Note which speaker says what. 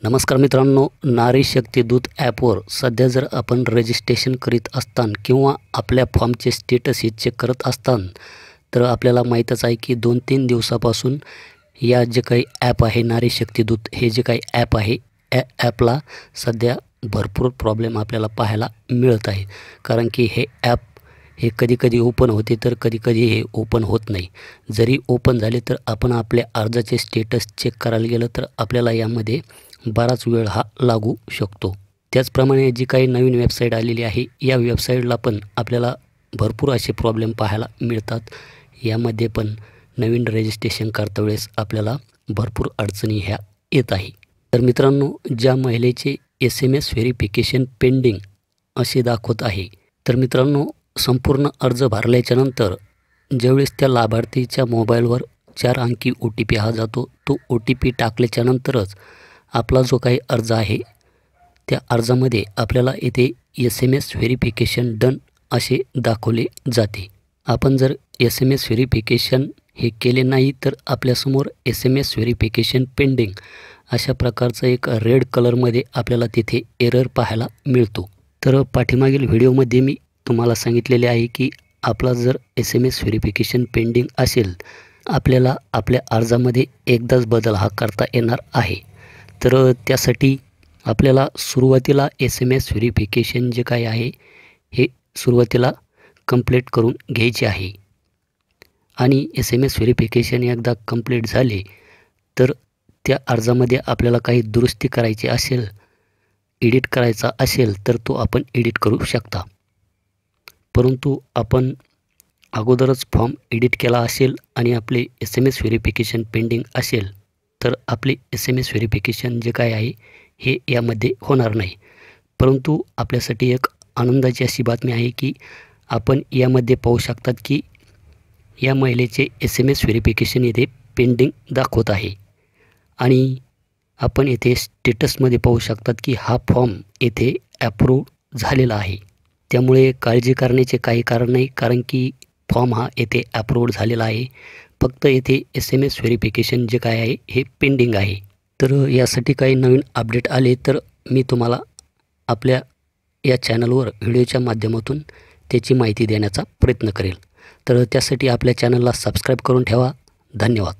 Speaker 1: नमस्कार मित्रांनो, नारी शक्ती दूत ॲपवर सध्या जर आपण रजिस्ट्रेशन करीत असताना किंवा आपल्या फॉर्मचे स्टेटस हे चेक करत असताना तर आपल्याला माहीतच आहे की 2-3 दिवसापासून या जे काही ॲप आहे नारी शक्ती दूत हे जे काही ॲप आहे या ॲपला सध्या भरपूर प्रॉब्लेम आपल्याला पाहायला मिळत आहे। कारण की हे ॲप हे कधी-कधी ओपन होते तर कधी-कधी हे ओपन होत नाही। जरी ओपन झाले तर आपण आपल्या अर्जाचे स्टेटस चेक करायला गेलं तर आपल्याला यामध्ये बराच वेळ हा लागू शकतो। त्याचप्रमाणे जी काही नवीन वेबसाईट आलेली आहे या वेबसाईटला पण आपल्याला भरपूर असे प्रॉब्लेम पाहायला मिळतात। यामध्ये पण नवीन रजिस्ट्रेशन करता वेळेस आपल्याला भरपूर अडचणी ह्या येत आहे। तर मित्रांनो, ज्या महिलेचे SMS व्हेरिफिकेशन पेंडिंग असे दाखवत आहे, तर मित्रांनो संपूर्ण अर्ज भरल्याच्या नंतर ज्यावेळेस त्या लाभार्थीच्या मोबाईलवर 4 अंकी OTP हा जातो, तो OTP टाकल्याच्या नंतरच आपला जो काही अर्ज आहे त्या अर्जामध्ये आपल्याला येथे SMS व्हेरिफिकेशन डन असे दाखवले जाते। आपण जर SMS व्हेरिफिकेशन हे केले नाही तर आपल्यासमोर SMS व्हेरिफिकेशन पेंडिंग अशा प्रकारचा एक रेड कलरमध्ये आपल्याला तिथे एरर पाहायला मिळतो। तर पाठीमागील व्हिडिओमध्ये मी तुम्हाला सांगितलेले आहे की आपला जर SMS व्हेरिफिकेशन पेंडिंग असेल, आपल्याला आपल्या अर्जामध्ये एकदाच बदल हा करता येणार आहे। तर त्यासाठी आपल्याला सुरुवातीला SMS व्हेरिफिकेशन जे काही आहे हे सुरुवातीला कंप्लीट करून घ्यायचे आहे आणि SMS व्हेरिफिकेशन एकदा कंप्लीट झाले तर त्या अर्जामध्ये आपल्याला काही दुरुस्ती करायची असेल, एडिट करायचा असेल तर तो आपण एडिट करू शकता। परंतु आपण अगोदरच फॉर्म एडिट केला असेल आणि आपले SMS व्हेरिफिकेशन पेंडिंग असेल तर आपले SMS व्हेरिफिकेशन जे काय आहे हे यामध्ये होणार नाही। परंतु आपल्यासाठी एक आनंदाची अशी बातमी आहे की आपण यामध्ये पाहू शकतात की या महिलेचे SMS व्हेरिफिकेशन येथे पेंडिंग दाखवत आहे आणि आपण येथे स्टेटसमध्ये पाहू शकतात की हा फॉर्म येथे अप्रूव्ह झालेला आहे। त्यामुळे काळजी करण्याचे काही कारण नाही, कारण की फॉर्म हा येथे अप्रूव्ह झालेला आहे। फक्त येथे SMS व्हेरिफिकेशन जे काय आहे हे पेंडिंग आहे। तर यासाठी काही नवीन अपडेट आले तर मी तुम्हाला आपल्या या चॅनलवर व्हिडिओच्या माध्यमातून त्याची माहिती देण्याचा प्रयत्न करेल। तर त्यासाठी आपल्या चॅनलला सबस्क्राईब करून ठेवा। धन्यवाद।